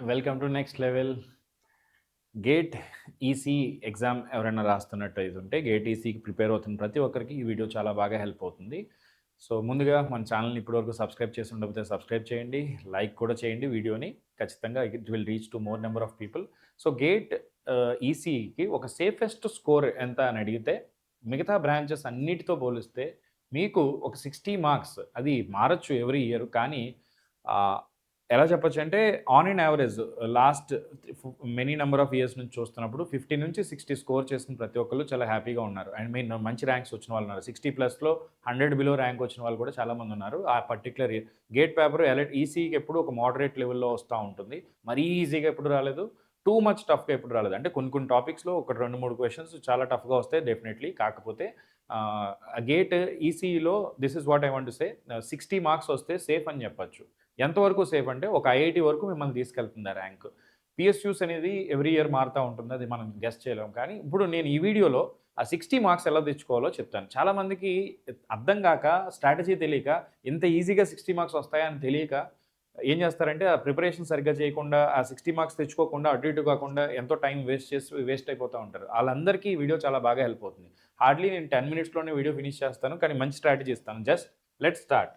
Welcome to next level. Gate EC exam ఎవరైనా రాస్తున్నట్టు ఉంటే gate ఈసీకి ప్రిపేర్ అవుతున్న ప్రతి ఒక్కరికి ఈ వీడియో చాలా బాగా హెల్ప్ అవుతుంది. సో ముందుగా మన ఛానల్ని ఇప్పటివరకు సబ్స్క్రైబ్ చేసి ఉండకపోతే సబ్స్క్రైబ్ చేయండి, లైక్ కూడా చేయండి వీడియోని. ఖచ్చితంగా it will reach to more number of people. So GATE ఈసీకి ఒక సేఫెస్ట్ స్కోర్ ఎంత అని అడిగితే మిగతా బ్రాంచెస్ అన్నిటితో పోలిస్తే మీకు ఒక 60 మార్క్స్, అది మారచ్చు ఎవ్రీ ఇయర్, కానీ ఎలా చెప్పొచ్చు అంటే on in average last many number of years నుంచి చూస్తున్నప్పుడు 50 నుంచి 60 స్కోర్ చేసిన ప్రతి ఒక్కళ్ళు చాలా హ్యాపీగా ఉన్నారు. అండ్ మీన్ మంచి ర్యాంక్స్ వచ్చిన వాళ్ళు ఉన్నారు. 60+లో 100 బిలో ర్యాంక్ వచ్చిన వాళ్ళు కూడా చాలామంది ఉన్నారు. ఆ పర్టికులర్ గేట్ పేపర్ ఈసీకి ఎప్పుడు ఒక మోడరేట్ లెవెల్లో వస్తూ ఉంటుంది. మరీ ఈజీగా ఎప్పుడు రాలేదు, టూ మచ్ టఫ్గా ఎప్పుడు రాలేదు. అంటే కొన్ని టాపిక్స్లో ఒక 2-3 క్వశ్చన్స్ చాలా టఫ్గా వస్తాయి డెఫినెట్లీ. కాకపోతే గేట్ ఈసీలో this is what I want to say, 60 marks వస్తే సేఫ్ అని చెప్పచ్చు. ఎంతవరకు సేఫ్ అంటే ఒక ఐఐటీ వరకు మిమ్మల్ని తీసుకెళ్తుంది ఆ ర్యాంక్. పిఎస్యూస్ అనేది ఎవ్రీ ఇయర్ మారుతూ ఉంటుంది, అది మనం గెస్ట్ చేయలేము. కానీ ఇప్పుడు నేను ఈ వీడియోలో ఆ 60 మార్క్స్ ఎలా తెచ్చుకోవాలో చెప్తాను. చాలామందికి అర్థం కాక, స్ట్రాటజీ తెలియక, ఇంత ఈజీగా 60 మార్క్స్ వస్తాయని తెలియక ఏం చేస్తారంటే ఆ ప్రిపరేషన్ సరిగ్గా చేయకుండా, ఆ 60 మార్క్స్ తెచ్చుకోకుండా, అటు ఇటు కాకుండా ఎంతో టైం వేస్ట్ అయిపోతూ ఉంటారు. వాళ్ళందరికీ ఈ వీడియో చాలా బాగా హెల్ప్ అవుతుంది. హార్డ్లీ నేను 10 మినిట్స్లోనే వీడియో ఫినిష్ చేస్తాను, కానీ మంచి స్ట్రాటజీ ఇస్తాను. Just let's start.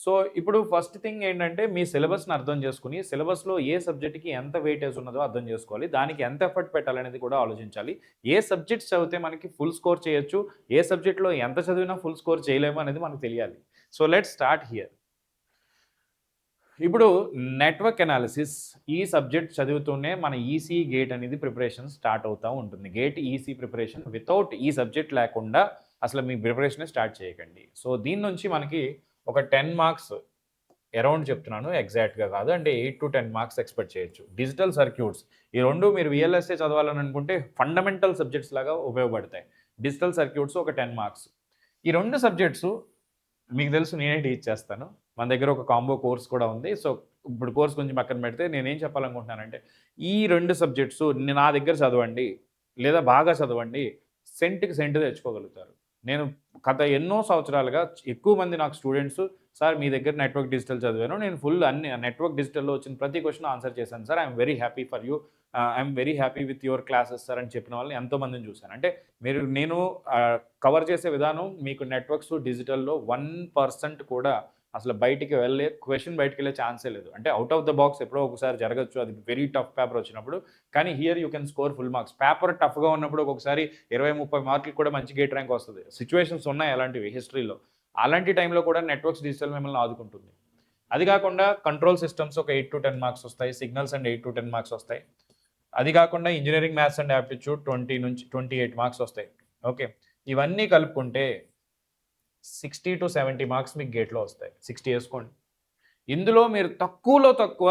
సో ఇప్పుడు ఫస్ట్ థింగ్ ఏంటంటే మీ సిలబస్ని అర్థం చేసుకుని, సిలబస్లో ఏ సబ్జెక్ట్కి ఎంత వెయిటేజ్ ఉన్నదో అర్థం చేసుకోవాలి. దానికి ఎంత ఎఫర్ట్ పెట్టాలనేది కూడా ఆలోచించాలి. ఏ సబ్జెక్ట్స్ చదివితే మనకి ఫుల్ స్కోర్ చేయొచ్చు, ఏ సబ్జెక్ట్లో ఎంత చదివినా ఫుల్ స్కోర్ చేయలేము అనేది మనకు తెలియాలి. So let's start here. ఇప్పుడు నెట్వర్క్ అనాలిసిస్ ఈ సబ్జెక్ట్ చదువుతూనే మన ఈసీ గేట్ అనేది ప్రిపరేషన్ స్టార్ట్ అవుతూ ఉంటుంది. గేట్ ఈసీ ప్రిపరేషన్ వితౌట్ ఈ సబ్జెక్ట్ లేకుండా అసలు మీ ప్రిపరేషన్ స్టార్ట్ చేయకండి. సో దీని నుంచి మనకి ఒక 10 మార్క్స్ అరౌండ్ చెప్తున్నాను, ఎగ్జాక్ట్గా కాదు, అంటే 8 to 10 మార్క్స్ ఎక్స్పెక్ట్ చేయొచ్చు. డిజిటల్ సర్క్యూట్స్ ఈ రెండు మీరు విఎల్ఎస్ఏ చదవాలని అనుకుంటే ఫండమెంటల్ సబ్జెక్ట్స్ లాగా ఉపయోగపడతాయి. డిజిటల్ సర్క్యూట్స్ ఒక 10 మార్క్స్. ఈ రెండు సబ్జెక్ట్స్ మీకు తెలుసు, నేనే టీచ్ చేస్తాను. మన దగ్గర ఒక కాంబో కోర్స్ కూడా ఉంది. సో ఇప్పుడు కోర్స్ కొంచెం పక్కన పెడితే నేనేం చెప్పాలనుకుంటున్నానంటే, ఈ రెండు సబ్జెక్ట్స్ నా దగ్గర చదవండి, లేదా బాగా చదవండి, సెంట్కి సెంట్ తెచ్చుకోగలుగుతారు. నేను గత ఎన్నో సంవత్సరాలుగా ఎక్కువ మంది నాకు స్టూడెంట్స్, సార్ మీ దగ్గర నెట్వర్క్ డిజిటల్ చదివాను, నేను ఫుల్ అన్ని నెట్వర్క్ డిజిటల్లో వచ్చిన ప్రతి క్వశ్చన్ ఆన్సర్ చేశాను sir, I'm very happy for you, I'm very happy with your classes sir అని చెప్పిన వాళ్ళని ఎంతోమందిని చూశాను. అంటే నేను కవర్ చేసే విధానం మీకు నెట్వర్క్స్ డిజిటల్లో 1% కూడా అసలు క్వశ్చన్ బయటికి వెళ్ళే ఛాన్సే లేదు. అంటే అవుట్ ఆఫ్ ద బాక్స్ ఎప్పుడో ఒకసారి జరగచ్చు, అది వెరీ టఫ్ పేపర్ వచ్చినప్పుడు. కానీ here you can score full marks. Paper టఫ్గా ఉన్నప్పుడు ఒక్కొక్కసారి 20-30 మార్కులు కూడా మంచి గేట్ ర్యాంక్ వస్తుంది. సిచ్యువేషన్స్ ఉన్నాయి అలాంటివి హిస్టరీలో. అలాంటి టైంలో కూడా నెట్వర్క్స్ డిజిటల్ మిమ్మల్ని ఆదుకుంటుంది. అది కాకుండా కంట్రోల్ సిస్టమ్స్ ఒక 8 to 10 మార్క్స్ వస్తాయి. సిగ్నల్స్ అండ్ 8 to 10 మార్క్స్ వస్తాయి. అది కాకుండా ఇంజనీరింగ్ మ్యాథ్స్ అండ్ యాప్టిట్యూడ్ 20 నుంచి 28 మార్క్స్ వస్తాయి. ఓకే, ఇవన్నీ కలుపుకుంటే 60 to 70 మార్క్స్ మీకు గేట్లో వస్తాయి. 60 వేసుకోండి. ఇందులో మీరు తక్కువలో తక్కువ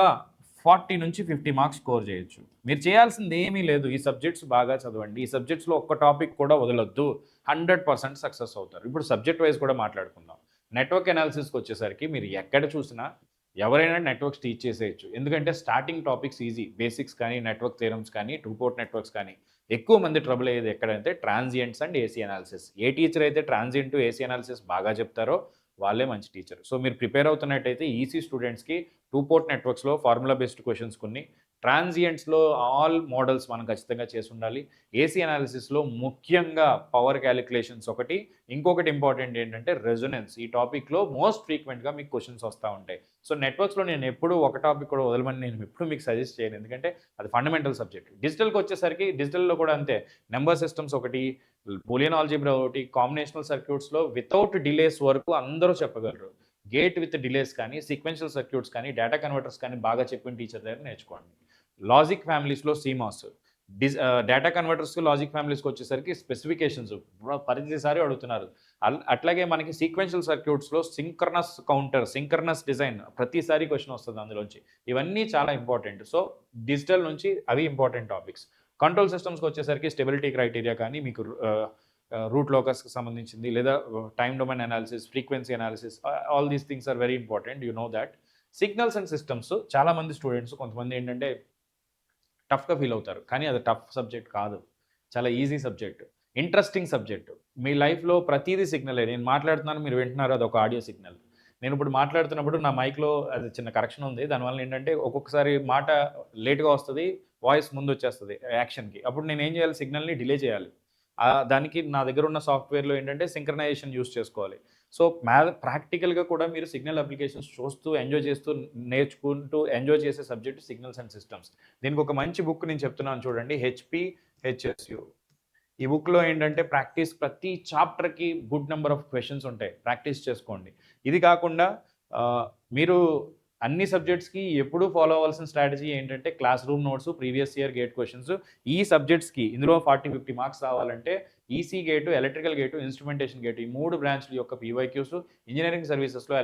40 నుంచి 50 మార్క్స్ స్కోర్ చేయొచ్చు. మీరు చేయాల్సింది ఏమీ లేదు, ఈ సబ్జెక్ట్స్ బాగా చదవండి, ఈ సబ్జెక్ట్స్లో ఒక్క టాపిక్ కూడా వదలొద్దు, 100% సక్సెస్ అవుతారు. ఇప్పుడు సబ్జెక్ట్ వైజ్ కూడా మాట్లాడుకుందాం. నెట్వర్క్ అనాలిసిస్కి వచ్చేసరికి మీరు ఎక్కడ చూసినా ఎవరైనా నెట్వర్క్స్ టీచ్ చేసేయచ్చు. ఎందుకంటే స్టార్టింగ్ టాపిక్స్ ఈజీ, బేసిక్స్ కానీ, నెట్వర్క్ థియరమ్స్ కానీ, 2-port నెట్వర్క్స్ కానీ. ఎక్కువ మంది ట్రబుల్ అయ్యేది ఎక్కడంటే ట్రాన్సియంట్స్ అండ్ ఏసీ అనాలిసిస్. ఏ టీచర్ అయితే ట్రాన్సియంట్ టు ఏసీ అనాలిసిస్ బాగా చెప్తారో వాళ్ళే మంచి టీచర్. సో మీరు ప్రిపేర్ అవుతున్నట్టయితే ఈసీ స్టూడెంట్స్కి 2-port నెట్వర్క్స్లో ఫార్ములా బేస్డ్ క్వశ్చన్స్ కొన్ని, ట్రాన్సియంట్స్లో ఆల్ మోడల్స్ మనం ఖచ్చితంగా చేసి ఉండాలి. ఏసీ అనాలిసిస్లో ముఖ్యంగా పవర్ క్యాలిక్యులేషన్స్ ఒకటి, ఇంకొకటి ఇంపార్టెంట్ ఏంటంటే రెజొనెన్స్. ఈ టాపిక్లో మోస్ట్ ఫ్రీక్వెంట్గా మీకు క్వశ్చన్స్ వస్తూ ఉంటాయి. సో నెట్వర్క్స్లో నేను ఎప్పుడు ఒక టాపిక్ కూడా వదలమని నేను ఎప్పుడు మీకు సజెస్ట్ చేయను, ఎందుకంటే అది ఫండమెంటల్ సబ్జెక్ట్. డిజిటల్కి వచ్చేసరికి డిజిటల్లో కూడా అంతే. నెంబర్ సిస్టమ్స్ ఒకటి, బూలియన్ ఆల్జీబ్రా ఒకటి, కాంబినేషనల్ సర్క్యూట్స్లో వితౌట్ డిలేస్ వరకు అందరూ చెప్పగలరు. గేట్ విత్ డిలేస్ కానీ, సీక్వెన్షియల్ సర్క్యూట్స్ కానీ, డేటా కన్వర్టర్స్ కానీ బాగా చెప్పిన టీచర్ దగ్గర నేర్చుకోండి. లాజిక్ ఫ్యామిలీస్లో సీమాస్, డేటా కన్వర్టర్స్కి, లాజిక్ ఫ్యామిలీస్కి వచ్చేసరికి స్పెసిఫికేషన్స్ ప్రతిసారి అడుగుతున్నారు. అట్లాగే మనకి సీక్వెన్షియల్ సర్క్యూట్స్లో సింక్రనస్ కౌంటర్, సింక్రనస్ డిజైన్ ప్రతిసారి క్వశ్చన్ వస్తుంది అందులోంచి. ఇవన్నీ చాలా ఇంపార్టెంట్. సో డిజిటల్ నుంచి అవి ఇంపార్టెంట్ టాపిక్స్. కంట్రోల్ సిస్టమ్స్కి వచ్చేసరికి స్టెబిలిటీ క్రైటీరియా కానీ, మీకు రూట్ లోకస్కి సంబంధించింది, లేదా time domain analysis, frequency analysis, all these things are very important, you know that. Signals and systems చాలామంది స్టూడెంట్స్, కొంతమంది ఏంటంటే టఫ్గా ఫీల్ అవుతారు, కానీ అది టఫ్ సబ్జెక్ట్ కాదు, చాలా ఈజీ సబ్జెక్ట్, ఇంట్రెస్టింగ్ సబ్జెక్ట్. మీ లైఫ్లో ప్రతిదీ సిగ్నలే. నేను మాట్లాడుతున్నాను, మీరు వింటున్నారు, అది ఒక ఆడియో సిగ్నల్. నేను ఇప్పుడు మాట్లాడుతున్నప్పుడు నా మైక్‌లో అది చిన్న కరెక్షన్ ఉంది. దానివల్ల ఏంటంటే ఒక్కొక్కసారి మాట లేట్‌గా వస్తది. వాయిస్ ముందొచ్చేస్తది యాక్షన్‌కి. అప్పుడు నేనేం చేయాలి సిగ్నల్‌ని డిలే చేయాలి. దానికి నా దగ్గర ఉన్న సాఫ్ట్‌వేర్‌లో ఏంటంటే సింక్రనైజేషన్ యూజ్ చేసుకోవాలి. సో, ప్రాక్టికల్‌గా కూడా మీరు సిగ్నల్ అప్లికేషన్స్ చూస్తూ, ఎంజాయ్ చేస్తూ, నేర్చుకుంటూ ఎంజాయ్ చేసే సబ్జెక్ట్ సిగ్నల్స్ అండ్ సిస్టమ్స్. దీనికి ఒక మంచి బుక్ నేను చెప్తున్నాను చూడండి. హెచ్‌పి-హెచ్‌ఎస్‌యు. ఈ బుక్‌లో ఏంటంటే ప్రతి చాప్టర్‌కి గుడ్ నంబర్ ఆఫ్ క్వెషన్స్ ఉంటాయి. ప్రాక్టీస్ చేసుకోండి. ఇది కాకుండా మీరు అన్ని సబ్జెక్ట్స్‌కి ఎప్పుడూ ఫాలో అవ్వాల్సిన స్ట్రాటజీ ఏంటంటే class room notes, previous year gate questions. ఈ సబ్జెక్ట్స్‌కి ఇందులో 40, 50 మార్క్స్ రావాలంటే EC gate, electrical gate, instrumentation gate ఈ 3 బ్రాంచ్‌ల యొక్క పీవైక్యూస్, ఇంజినీరింగ్ సర్వీసెస్‌లో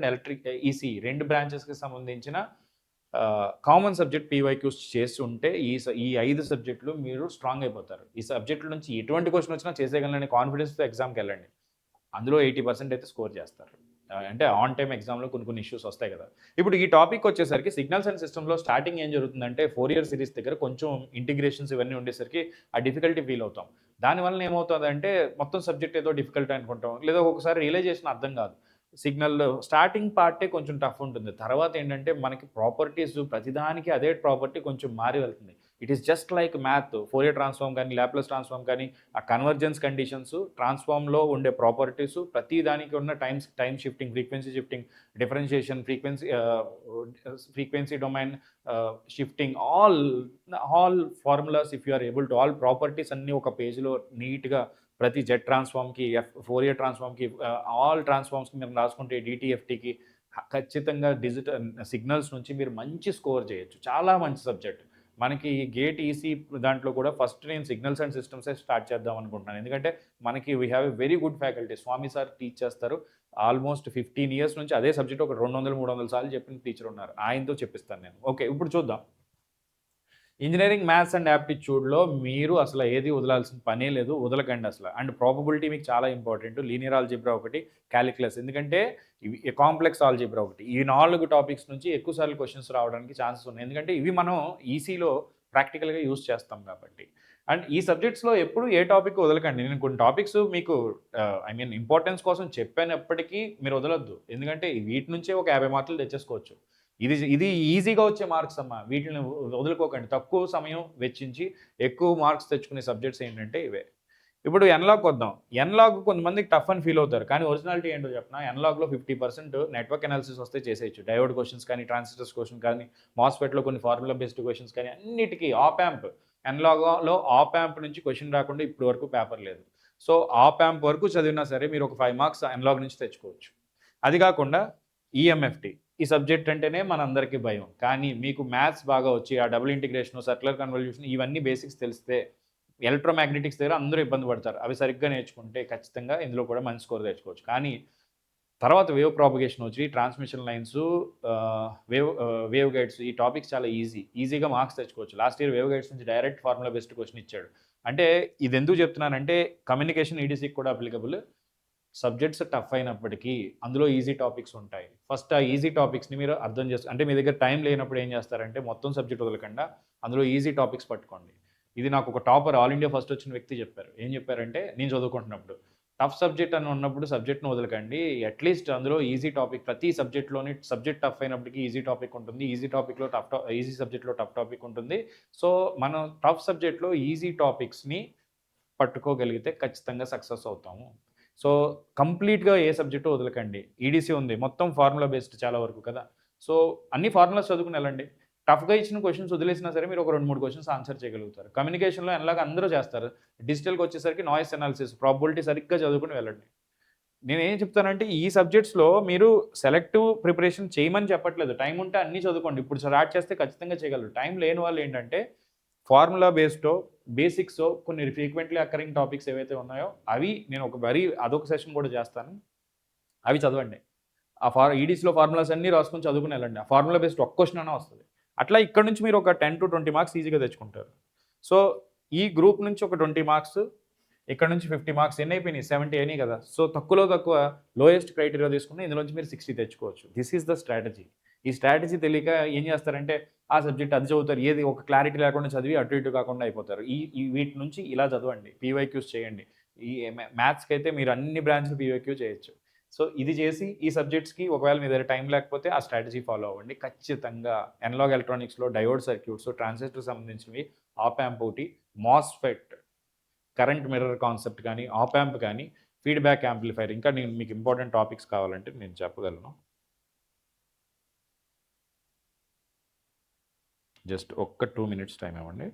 ఎలక్ట్రిక్ ఈసీ 2 బ్రాంచెస్‌కి సంబంధించిన కామన్ సబ్జెక్ట్ పీవైక్యూస్ చేసి ఉంటే ఈ 5 సబ్జెక్టులు మీరు స్ట్రాంగ్ అయిపోతారు. ఈ సబ్జెక్టుల నుంచి ఎటువంటి క్వెషన్ వచ్చినా చేసేయగలననే కాన్ఫిడెన్స్‌తో ఎగ్జామ్‌కెళ్ళండి. అందులో 80% అయితే స్కోర్ చేస్తారు. అంటే ఆన్ టైమ్ ఎగ్జామ్‌లో కొన్ని ఇష్యూస్ వస్తాయి కదా! ఇప్పుడు ఈ టాపిక్ వచ్చేసరికి సిగ్నల్స్ అండ్ సిస్టమ్స్‌లో స్టార్టింగ్ ఏం జరుగుతుందంటే 4 ఇయర్ సిరీస్ దగ్గర కొంచెం ఇంటిగ్రేషన్స్ ఇవన్నీ ఉండేసరికి ఆ డిఫికల్టీ ఫీల్ అవుతాం. దానివలన ఏమవుతదంటే మొత్తం సబ్జెక్ట్ ఏదో డిఫికల్ట్ అనుకుంటాం. లేదా ఒక్కొక్కసారి రియలైజేషన్ అర్థం కాదు. సిగ్నల్ స్టార్టింగ్ పార్టే కొంచెం టఫ్ ఉంటుంది. తర్వాత ఏంటంటే మనకి ప్రాపర్టీస్ ప్రతిదానికి అదే ప్రాపర్టీ కొంచెం మారి వెళ్తుంది. It is just like math. Fourier transform కానీ, లాప్లేస్ ట్రాన్స్‌ఫార్మ్ కానీ, ఆ కన్వర్జెన్స్ కండిషన్స్, ట్రాన్స్‌ఫార్మ్‌లో ఉండే ప్రాపర్టీస్ ప్రతి దానికి ఉన్న time shifting, frequency shifting, differentiation, frequency domain shifting all formulas if you are able to all properties అన్నీ ఒక పేజ్‌లో నీట్‌గా ప్రతి జెడ్ ట్రాన్స్‌ఫార్మ్‌కి, ఫోరియర్ ట్రాన్స్‌ఫార్మ్‌కి ఆల్ ట్రాన్స్‌ఫార్మ్స్‌కి మీరు రాసుకుంటే డీటీఎఫ్‌టీకి ఖచ్చితంగా సిగ్నల్స్ నుంచి మీరు మంచి స్కోర్ చేయొచ్చు. చాలా మంచి సబ్జెక్ట్. మనకి గేట్ ఈసీ దాంట్లో కూడా ఫస్ట్ నేను సిగ్నల్స్ అండ్ సిస్టమ్సే స్టార్ట్ చేద్దాం అనుకుంటున్నాను. ఎందుకంటే మనకి we have a very good faculty. Swami sir teach చేస్తారు. ఆల్మోస్ట్ 15 ఇయర్స్ నుంచి అదే సబ్జెక్ట్ ఒక 200, 300 సార్లు చెప్పిన టీచర్ ఉన్నారు. ఆయనతో చెప్పిస్తాను నేను. ఓకే. ఇప్పుడు చూద్దాం. ఇంజినీరింగ్ మ్యాథ్స్ అండ్ యాప్టిట్యూడ్‌లో మీరు అసలు ఏది వదలాల్సిన పనే లేదు. వదలకండి అసల. అండ్ ప్రాబబిలిటీ మీకు చాలా ఇంపార్టెంట్. లీనియర్ ఆల్జీబ్రా ఒకటి, కాలిక్యులస్. ఎందుకంటే ఇవి కాంప్లెక్స్ ఆల్జీబ్రా ఒకటి. ఈ 4 టాపిక్స్ నుంచి ఎక్కువ సార్లు క్వెషన్స్ రావడానికి ఛాన్సెస్ ఉన్నాయి. ఎందుకంటే ఇవి మనం ఈసీలో ప్రాక్టికల్‌గా యూజ్ చేస్తాం కాబట్టి. అండ్ ఈ సబ్జెక్ట్స్‌లో ఎప్పుడు ఏ టాపిక్ వదలకండి. నేను కొన్ని టాపిక్స్ మీకు ఇంపార్టెన్స్ కోసం చెప్పినప్పటికీ మీరు వదలొద్దు. ఎందుకంటే వీటి నుంచే ఒక 50 మార్కులు తెచ్చేసుకోవచ్చు. ఇది ఈజీగా వచ్చే మార్క్స్ అమ్మా. వీటిని వదులుకోకండి. తక్కువ సమయం వెచ్చించి ఎక్కువ మార్క్స్ తెచ్చుకునే సబ్జెక్ట్స్ ఏంటంటే ఇవే. ఇప్పుడు ఎన్‌లాగ్ వద్దాం. ఎన్‌లాగ్ కొంతమందికి టఫ్ అని ఫీల్ అవుతారు. కానీ ఒరిజినాలిటీ ఏంటో చెప్పనా? ఎన్‌లాగ్‌లో 50% నెట్వర్క్ అనాలిసిస్ వస్తే చేసేయొచ్చు. డయోడ్ క్వెషన్స్ కానీ, ట్రాన్సిస్టర్స్ క్వెషన్ కానీ, మాస్‌ఫెట్‌లో కొన్ని ఫార్ములా బేస్డ్ క్వెషన్స్ కానీ అన్నిటికి ఆప్ యాంప్. ఎన్‌లాగ్‌లో ఆప్ యాంప్ నుంచి క్వెషన్ రాకుండా ఇప్పటి వరకు పేపర్ లేదు. సో, ఆప్ యాంప్ వరకు చదివినా సరే మీరు ఒక 5 మార్క్స్ ఎన్‌లాగ్ నుంచి తెచ్చుకోవచ్చు. అది కాకుండా ఈఎంఎఫ్‌టి. ఈ సబ్జెక్ట్ అంటేనే మనందరికీ భయం. కానీ మీకు మ్యాథ్స్ బాగా వచ్చి ఆ డబుల్ ఇంటిగ్రేషన్, సర్క్యులర్ కన్వల్యూషన్ ఇవన్నీ బేసిక్స్ తెలిస్తే ఎలక్ట్రోమాగ్నెటిక్స్ దగ్గర అందరూ ఇబ్బంది పడతారు. అవి సరిగ్గా నేర్చుకుంటే ఖచ్చితంగా ఇందులో కూడా మంచి స్కోర్ తెచ్చుకోవచ్చు. కానీ తర్వాత వేవ్ ప్రాపగేషన్ వచ్చి ట్రాన్స్మిషన్ లైన్స్, వేవ్ గైడ్స్ ఈ టాపిక్స్ చాలా ఈజీగా మార్క్స్ తెచ్చుకోవచ్చు. లాస్ట్ ఇయర్ వేవ్ గైడ్స్ నుంచి డైరెక్ట్ ఫార్ములా బేస్డ్ క్వెషన్ ఇచ్చాడు. అంటే ఇది ఎందుకు చెప్తున్నానంటే కమ్యూనికేషన్ ఈడీసీకి కూడా అప్లికబుల్. సబ్జెక్ట్స్ టఫ్ అయినప్పటికీ అందులో ఈజీ టాపిక్స్ ఉంటాయి. ఫస్ట్ ఆ ఈజీ టాపిక్స్‌ని మీరు అర్థం అంటే మీ దగ్గర టైం లేనప్పుడు ఏం చేస్తారంటే మొత్తం సబ్జెక్ట్ వదలకుండా అందులో ఈజీ టాపిక్స్ పట్టుకోండి. ఇది నాకు ఒక టాపర్ ఆల్ ఇండియా ఫస్ట్ వచ్చిన వ్యక్తి చెప్పారు. ఏం చెప్పారంటే నేను చదువుకుంటున్నప్పుడు, టఫ్ సబ్జెక్ట్ అని ఉన్నప్పుడు సబ్జెక్ట్‌ని వదలకండి. అట్‌లీస్ట్ అందులో ఈజీ టాపిక్ ప్రతి సబ్జెక్ట్‌లోని సబ్జెక్ట్ టఫ్ అయినప్పటికీ ఈజీ టాపిక్ ఉంటుంది. ఈజీ సబ్జెక్ట్‌లో టఫ్ టాపిక్ ఉంటుంది. సో, మనం టఫ్ సబ్జెక్ట్‌లో ఈజీ టాపిక్స్‌ని పట్టుకోగలిగితే ఖచ్చితంగా సక్సెస్ అవుతాము. సో, కంప్లీట్‌గా ఏ సబ్జెక్టు వదలకండి. ఈడీసీ ఉంది. మొత్తం ఫార్ములా బేస్డ్ చాలా వరకు కదా! సో, అన్ని ఫార్ములాస్ చదువుకొని ఎళ్ళండి. టఫ్‌గా ఇచ్చిన క్వెషన్స్ వదిలేసినా సరే మీరు ఒక 2, 3 క్వెషన్స్ ఆన్సర్ చేయగలుగుతారు. కమ్యూనికేషన్‌లో ఎలాగ అందరూ చేస్తారు. డిజిటల్‌కొచ్చేసరికి నాయిస్ అనాలిసిస్, ప్రాబబిలిటీ సరిగ్గా చదువుకొని వెళ్ళండి. నేనేం చెప్తానంటే ఈ సబ్జెక్ట్స్‌లో మీరు సెలెక్టివ్ ప్రిపరేషన్ చేయమని చెప్పట్లేదు. టైం ఉంటే అన్నీ చదువుకోండి. ఇప్పుడు స్టార్ట్ చేస్తే ఖచ్చితంగా చేయగలరు. టైం లేని వాళ్ళేంటంటే ఫార్ములా బేస్డో, బేసిక్సో కొన్ని ఫ్రీక్వెంట్‌లీ అక్కరింగ్ టాపిక్స్ ఏవైతే ఉన్నాయో అవి నేను అదొక సెషన్ కూడా చేస్తాను. అవి చదవండి. ఈడీసీలో ఫార్ములాస్ అన్నీ రాసుకొని చదువుకొని ఎళ్ళండి. ఆ ఫార్ములా బేస్డ్ ఒక్క క్వెషన్ అన్నా వస్తది. అట్లా ఇక్కడ నుంచి మీరు ఒక 10-20 మార్క్స్ ఈజీగా తెచ్చుకుంటారు. సో, ఈ గ్రూప్ నుంచి ఒక 20 మార్క్స్, ఇక్కడ నుంచి 50 మార్క్స్ ఎన్నయిపోయినాయి? 70 అయినాయి కదా! సో, తక్కువలో తక్కువ లోయెస్ట్ క్రైటీరియా తీసుకుని ఇందులోంచి మీరు 60 తెచ్చుకోవచ్చు. This is the strategy. ఈ స్ట్రాటజీ తెలియక ఏం చేస్తారంటే ఆ సబ్జెక్ట్ అది చదువుతారు. ఏది ఒక క్లారిటీ లేకుండా చదివి అటు ఇటు కాకుండా అయిపోతారు. ఈ ఈ వీటి నుంచి ఇలా చదవండి. పీవైక్యూస్ చేయండి. ఈ మ్యాథ్స్కి అయితే మీరు అన్ని బ్రాంచ్లు పీవైక్యూ చేయొచ్చు. సో ఇది చేసి ఈ సబ్జెక్ట్స్కి ఒకవేళ మీ దగ్గర టైం లేకపోతే ఆ స్ట్రాటజీ ఫాలో అవ్వండి. ఖచ్చితంగా అనలాగ్ ఎలక్ట్రానిక్స్లో డయోడ్ సర్క్యూట్స్, ట్రాన్సిస్టర్ సంబంధించినవి, ఆప్ యాంప్ ఒకటి, మాస్ఫెట్, కరెంట్ మిర్రర్ కాన్సెప్ట్ కానీ, ఆప్ యాంప్ కానీ, ఫీడ్బ్యాక్ యాంప్లిఫైర్, ఇంకా నేను మీకు ఇంపార్టెంట్ టాపిక్స్ కావాలంటే నేను చెప్పగలను. జస్ట్ ఒక్క 2 మినిట్స్ టైం ఇవ్వండి.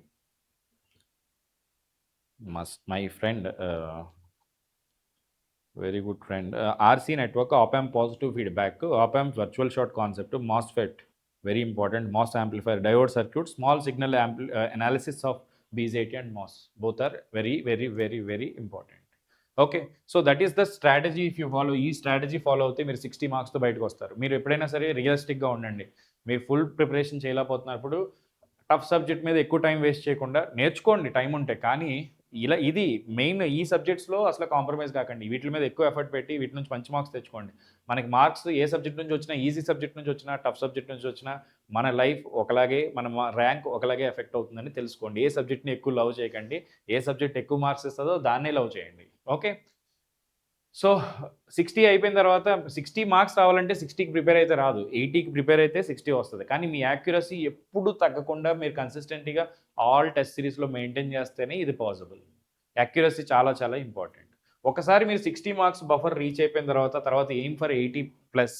My friend, very good friend, RC network, op amp positive feedback, op amp virtual short concept, MOSFET very important, mass amplifier, diode circuit, small signal analysis of BJT and MOS, both are very important. Okay, so that is the strategy. If you follow ఈ strategy follow అవుతే మీరు 60 మార్క్స్తో బయటకు వస్తారు. మీరు ఎప్పుడైనా సరే రియలిస్టిక్గా ఉండండి. మీరు ఫుల్ ప్రిపరేషన్ చేయలేకపోతున్నప్పుడు టఫ్ సబ్జెక్ట్ మీద ఎక్కువ టైం వేస్ట్ చేయకుండా నేర్చుకోండి టైం ఉంటే. కానీ ఇది మెయిన్, ఈ సబ్జెక్ట్స్లో అసలు కాంప్రమైజ్ కాకండి. వీటి మీద ఎక్కువ ఎఫర్ట్ పెట్టి వీటి నుంచి మంచి మార్క్స్ తెచ్చుకోండి. మనకి మార్క్స్ ఏ సబ్జెక్ట్ నుంచి వచ్చినా, ఈజీ సబ్జెక్ట్ నుంచి వచ్చినా, టఫ్ సబ్జెక్ట్ నుంచి వచ్చినా, మన లైఫ్ ఒకలాగే, మన ర్యాంక్ ఒకలాగే ఎఫెక్ట్ అవుతుందని తెలుసుకోండి. ఏ సబ్జెక్ట్ని ఎక్కువ లవ్ చేయకండి. ఏ సబ్జెక్ట్ ఎక్కువ మార్క్స్ ఇస్తుందో దాన్నే లవ్ చేయండి. ఓకే, సో 60 అయిపోయిన తర్వాత 60 మార్క్స్ రావాలంటే 60కి ప్రిపేర్ అయితే రాదు, 80కి ప్రిపేర్ అయితే 60 వస్తుంది. కానీ మీ యాక్యురసీ ఎప్పుడు తగ్గకుండా మీరు కన్సిస్టెంట్గా ఆల్ టెస్ట్ సిరీస్లో మెయింటైన్ చేస్తేనే ఇది పాసిబుల్. యాక్యురసీ చాలా చాలా ఇంపార్టెంట్. ఒకసారి మీరు 60 మార్క్స్ బఫర్ రీచ్ అయిపోయిన తర్వాత ఎయిమ్ ఫర్ 80+.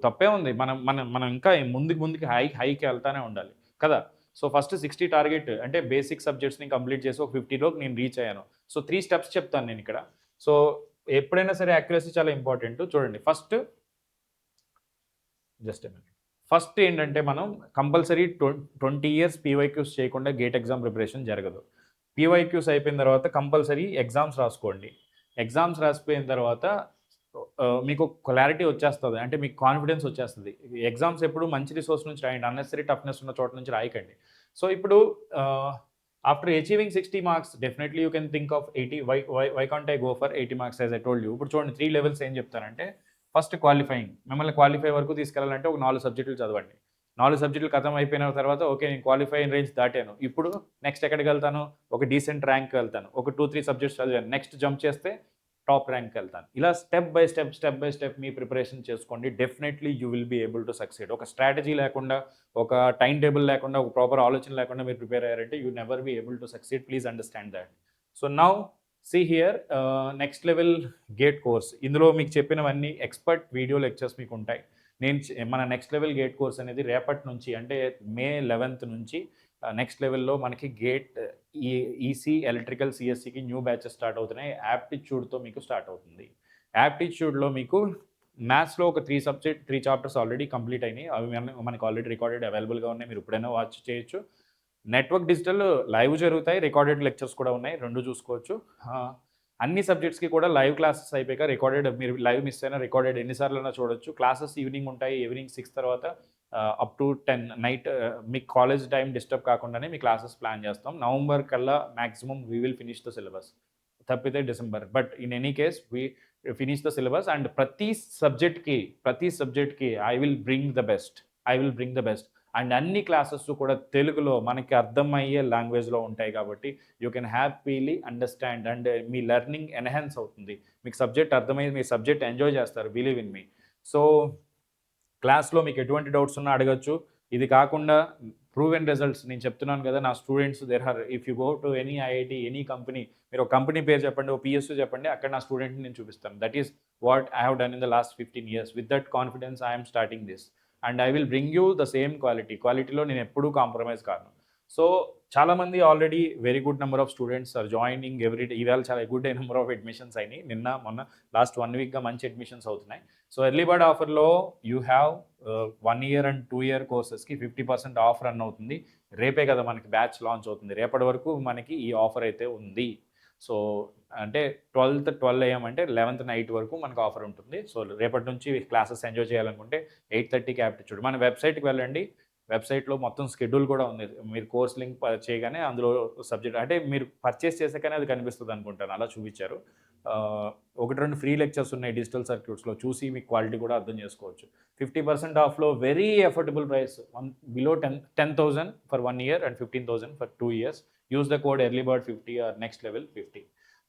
తప్పే ఉంది, మనం మనం మనం ఇంకా ముందుకి హైకి వెళ్తానే ఉండాలి కదా. సో ఫస్ట్ 60 టార్గెట్, అంటే బేసిక్ సబ్జెక్ట్స్ని కంప్లీట్ చేసి ఒక 50లోకి నేను రీచ్ అయ్యాను. సో 3 స్టెప్స్ చెప్తాను నేను ఇక్కడ. సో ఎప్పుడైనా సరే యాక్యురసీ చాలా ఇంపార్టెంట్. చూడండి, ఫస్ట్ ఏంటంటే మనం కంపల్సరీ 20 ఇయర్స్ పీవైక్యూస్ చేయకుండా గేట్ ఎగ్జామ్ ప్రిపరేషన్ జరగదు. పీవైక్యూస్ అయిపోయిన తర్వాత కంపల్సరీ ఎగ్జామ్స్ రాసుకోండి. ఎగ్జామ్స్ రాసిపోయిన తర్వాత మీకు క్లారిటీ వచ్చేస్తుంది, అంటే మీకు కాన్ఫిడెన్స్ వచ్చేస్తుంది. ఎగ్జామ్స్ ఎప్పుడు మంచి రిసోర్స్ నుంచి రాయండి, అన్నెసరీ టఫ్నెస్ ఉన్న చోట నుంచి రాయకండి. సో ఇప్పుడు after achieving 60 marks definitely you can think of 80. Why can't I go for 80 marks as I told you. ఇప్పుడు చూడండి 3 లెవెల్స్ ఏం చెప్తారంటే, ఫస్ట్ క్వాలిఫైయింగ్. మిమ్మల్ని క్వాలిఫై వరకు తీసుకెళ్ళాలంటే ఒక 4 సబ్జెక్టులు చదవండి. 4 సబ్జెక్టులు ఖతం అయిపోయిన తర్వాత ఓకే, నేను క్వాలిఫైయింగ్ రేంజ్ దాటాను, ఇప్పుడు నెక్స్ట్ ఎక్కడికి వెళ్తాను, ఒక డీసెంట్ ర్యాంక్ వెళ్తాను, ఒక 2-3 సబ్జెక్ట్స్ చదివాను, నెక్స్ట్ జంప్ చేస్తే టాప్ ర్యాంక్ వెళ్తాను. ఇలా స్టెప్ బై స్టెప్ మీ ప్రిపరేషన్ చేసుకోండి. Definitely you will be able to succeed. ఒక స్ట్రాటజీ లేకుండా, ఒక టైం టేబుల్ లేకుండా, ఒక ప్రాపర్ ఆలోచన లేకుండా మీరు ప్రిపేర్ అయ్యారంటే you never be able to succeed. Please understand that. So now see here, next level GATE course. ఇందులో మీకు చెప్పినవన్నీ ఎక్స్పర్ట్ వీడియో లెక్చర్స్ మీకు ఉంటాయి. మన నెక్స్ట్ లెవెల్ గేట్ కోర్స్ అనేది రేపటి నుంచి, అంటే May 11th నుంచి నెక్స్ట్ లెవెల్లో మనకి గేట్ ఈసీ, ఎలక్ట్రికల్, సిఎస్సికి న్యూ బ్యాచెస్ స్టార్ట్ అవుతున్నాయి. యాప్టిట్యూడ్తో మీకు స్టార్ట్ అవుతుంది. యాప్టిట్యూడ్లో మీకు మ్యాథ్స్లో ఒక 3 చాప్టర్స్ ఆల్రెడీ కంప్లీట్ అయినాయి. అవి మనకి ఆల్రెడీ రికార్డెడ్ అవైలబుల్గా ఉన్నాయి, మీరు ఎప్పుడైనా వాచ్ చేయొచ్చు. నెట్వర్క్ డిజిటల్ లైవ్ జరుగుతాయి, రికార్డెడ్ లెక్చర్స్ కూడా ఉన్నాయి, 2 చూసుకోవచ్చు. అన్ని సబ్జెక్ట్స్కి కూడా లైవ్ క్లాసెస్ అయిపోయాక రికార్డెడ్, మీరు లైవ్ మిస్ అయినా రికార్డెడ్ ఎన్నిసార్లు చూడొచ్చు. క్లాసెస్ ఈవినింగ్ ఉంటాయి, ఈవినింగ్ 6 తర్వాత అప్ టు 10 నైట్. మీకు కాలేజ్ టైం డిస్టర్బ్ కాకుండానే మీ క్లాసెస్ ప్లాన్ చేస్తాం. నవంబర్ కల్లా maximum we will finish the syllabus, తప్పితే December. But in any case we finish the syllabus. And ప్రతి సబ్జెక్ట్కి I will bring the best. And అన్ని classes కూడా తెలుగులో మనకి అర్థమయ్యే లాంగ్వేజ్లో ఉంటాయి కాబట్టి you can happily understand, and me learning enhance అవుతుంది. మీకు సబ్జెక్ట్ అర్థమయ్యి మీ సబ్జెక్ట్ ఎంజాయ్ చేస్తారు, బిలీవ్ ఇన్ మీ. సో క్లాస్లో మీకు ఎటువంటి డౌట్స్ ఉన్నా అడగచ్చు. ఇది కాకుండా ప్రూవెన్ రిజల్ట్స్ నేను చెప్తున్నాను కదా, నా students if you go to any IIT, any company, మీరు ఒక కంపెనీ పేరు చెప్పండి, ఒక పిఎస్యూ చెప్పండి, అక్కడ నా స్టూడెంట్ని నేను చూపిస్తాను. That is what I have done in the last 15 years. With that confidence I'm starting this, and I will bring you the same క్వాలిటీలో నేను ఎప్పుడూ కాంప్రమైజ్ కాను. సో చాలామంది already very good number of students are joining every day. ఇవాళ చాలా good number of admissions అయినాయి, నిన్న మొన్న లాస్ట్ 1 weekగా మంచి అడ్మిషన్స్ అవుతున్నాయి. సో ఎర్లీ బర్డ్ ఆఫర్లో you have 1 year and 2 year కోర్సెస్కి 50% of run అవుతుంది. రేపే కదా మనకి బ్యాచ్ లాంచ్ అవుతుంది, రేపటి వరకు మనకి ఈ ఆఫర్ అయితే ఉంది. సో అంటే 12 AM అంటే 11th నైట్ వరకు మనకు ఆఫర్ ఉంటుంది. సో రేపటి నుంచి క్లాసెస్ ఎంజాయ్ చేయాలనుకుంటే 8:30కి యాప్టిట్యూడ్ మన వెబ్సైట్కి వెళ్ళండి. వెబ్సైట్లో మొత్తం షెడ్యూల్ కూడా ఉంది. మీరు కోర్స్ లింక్ చేయగానే అందులో సబ్జెక్ట్, అంటే మీరు పర్చేస్ చేసాకనే అది కనిపిస్తుంది అనుకుంటాను, అలా చూపించారు. 1-2 ఫ్రీ లెక్చర్స్ ఉన్నాయి డిజిటల్ సర్క్యూట్స్లో, చూసి మీకు క్వాలిటీ కూడా అర్థం చేసుకోవచ్చు. 50% ఆఫ్లో very affordable price, below 10,000 for 1 year and 15,000 for 2 years. Use the code earlybird50 or next level 50.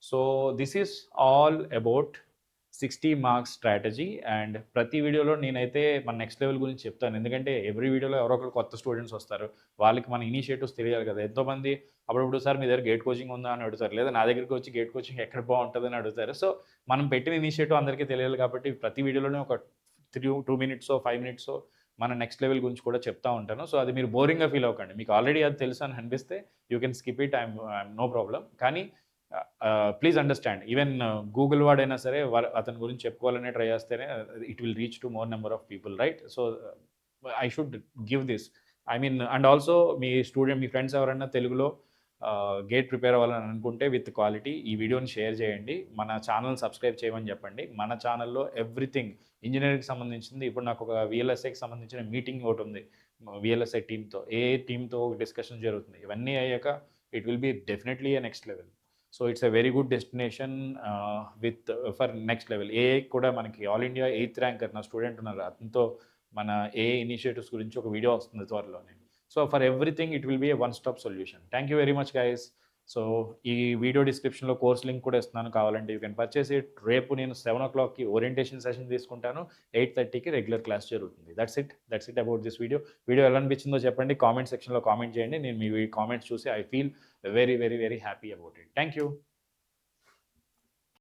So this is all about 60 marks strategy. And ప్రతి వీడియోలో నేనైతే మన నెక్స్ట్ లెవెల్ గురించి చెప్తాను. ఎందుకంటే ఎవ్రీ వీడియోలో ఎవరో ఒకరు కొత్త స్టూడెంట్స్ వస్తారు. వాళ్ళకి మన ఇనిషియేటివ్స్ తెలియాలి కదా! ఎంతోమంది అప్పుడప్పుడు సార్ మీ దగ్గర గేట్ కోచింగ్ ఉందా అని అడుగుతారు. లేదా నా దగ్గరికి వచ్చి గేట్ కోచింగ్ ఎక్కడ బాగుంటుందని అడుగుతారు. సో మనం పెట్టిన ఇనిషియేటివ్ అందరికీ తెలియాలి కాబట్టి ప్రతి వీడియోలోనే ఒక 2 మినిట్సో 5 మినిట్సో మన నెక్స్ట్ లెవెల్ గురించి కూడా చెప్తా ఉంటాను. సో అది మీరు బోరింగ్‌గా ఫీల్ అవ్వకండి. మీకు ఆల్రెడీ అది తెలుసు అని అనిపిస్తే you can skip it. I'm no problem. కానీ ప్లీజ్ అండర్స్టాండ్, ఈవెన్ గూగుల్ వాడైనా సరే అతని గురించి చెప్పుకోవాలనే ట్రై చేస్తేనే it will reach to more number of people, right? So I should give this. I mean and also మీ ఫ్రెండ్స్ ఎవరైనా తెలుగులో గేట్ ప్రిపేర్ అవ్వాలని అనుకుంటే విత్ క్వాలిటీ ఈ వీడియోని షేర్ చేయండి. మన ఛానల్ సబ్స్క్రైబ్ చేయమని చెప్పండి. మన ఛానల్లో ఎవ్రీథింగ్ ఇంజనీరింగ్కి సంబంధించింది. ఇప్పుడు నాకు ఒక విఎల్ఎస్ఐకి సంబంధించిన మీటింగ్ ఒకటి ఉంది విఎల్ఎస్ఐ టీమ్తో. ఏ టీమ్తో డిస్కషన్ జరుగుతుంది. ఇవన్నీ అయ్యాక it will be definitely A next level. So it's a very good destination with for next level. AI కూడా మనకి ఆల్ ఇండియా 8th ర్యాంకర్ నా స్టూడెంట్ ఉన్నారు. అతనితో మన ఏఐ ఇనిషియేటివ్స్ గురించి ఒక వీడియో వస్తుంది త్వరలోనే. So for everything it will be A one stop solution. Thank you very much guys. So ఈ వీడియో డిస్క్రిప్షన్లో కోర్స్ లింక్ కూడా ఇస్తున్నాను, కావాలంటే యూ కెన్ పర్చేస్ ఇట్. రేపు నేను 7 o'clockకి ఓరియంటేషన్ సెషన్ తీసుకుంటాను. 8:30కి రెగ్యులర్ క్లాస్ జరుగుతుంది. That's it about this video. Video ఎలా అనిపించిందో చెప్పండి, కామెంట్ సెక్షన్లో కామెంట్ చేయండి. నేను మీ కామెంట్స్ చూసి I feel very very very happy about it. Thank you.